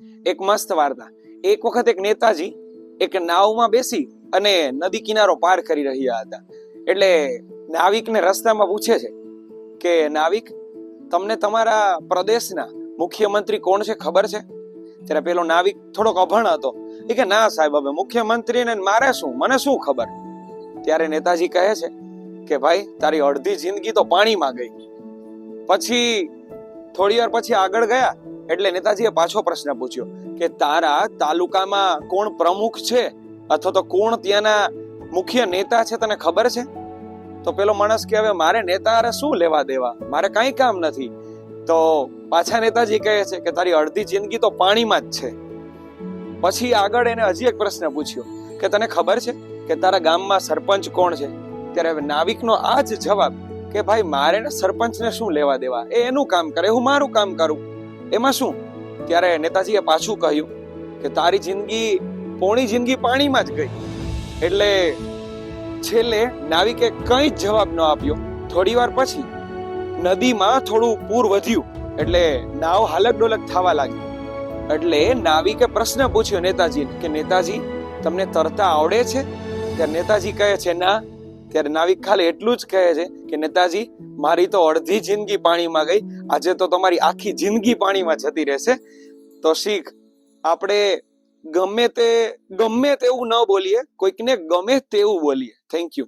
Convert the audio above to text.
એક મસ્ત વાર્તા. એક વખત એક નેતાજી એક નાવમાં બેસી અને નદી કિનારો પાર કરી રહ્યા હતા. એટલે નાવિકને રસ્તામાં પૂછે છે કે નાવિક, તમને તમારા પ્રદેશના મુખ્યમંત્રી કોણ છે ખબર છે? ત્યારે પેલો નાવિક થોડોક અભણ હતો. એ કે ના સાહેબ, હવે મુખ્યમંત્રીને મારે શું, મને શું ખબર. ત્યારે નેતાજી કહે છે કે ભાઈ, તારી અડધી જિંદગી તો પાણીમાં ગઈ. પછી થોડી વાર પછી આગળ ગયા એટલે નેતાજીએ પાછો પ્રશ્ન પૂછ્યો કે તારા તાલુકામાં કોણ પ્રમુખ છે અથવા તો કોણ ત્યાંના મુખ્ય નેતા છે, તને ખબર છે? તો પેલો માણસ કે હવે મારે નેતા હારે શું લેવા દેવા, મારે કઈ કામ નથી. તો પાછા નેતાજી કહે છે કે તારી અડધી જિંદગી તો પાણીમાં જ છે. પછી આગળ એને હજી એક પ્રશ્ન પૂછ્યો કે તને ખબર છે કે તારા ગામમાં સરપંચ કોણ છે? ત્યારે હવે નાવિકનો આ જ જવાબ કે ભાઈ, મારે ને સરપંચને શું લેવા દેવા, એ એનું કામ કરે, હું મારું કામ કરું, એમાં શું. ત્યારે નેતાજીએ પાછું કહ્યું કે તારી જિંદગી, પોણી જિંદગી પાણીમાં જ ગઈ. એટલે છેલ્લે નાવિકે કઈ જ જવાબ ન આપ્યો. થોડી વાર પછી નદીમાં થોડું પૂર વધ્યું એટલે નાવ હાલક ડોલક થવા લાગી. એટલે નાવિકે પ્રશ્ન પૂછ્યો નેતાજીને કે નેતાજી, તમને તરતા આવડે છે? ત્યારે નેતાજી કહે છે ના. ત્યારે નાવિક ખાલી એટલું જ કહે છે કે નેતાજી, મારી તો અડધી જિંદગી પાણીમાં ગઈ, આજે તો તમારી આખી જિંદગી પાણીમાં જતી રહેશે. તો શીખ, આપણે ગમે તેવું ન બોલીએ, કોઈકને ગમે તેવું બોલીએ. Thank you.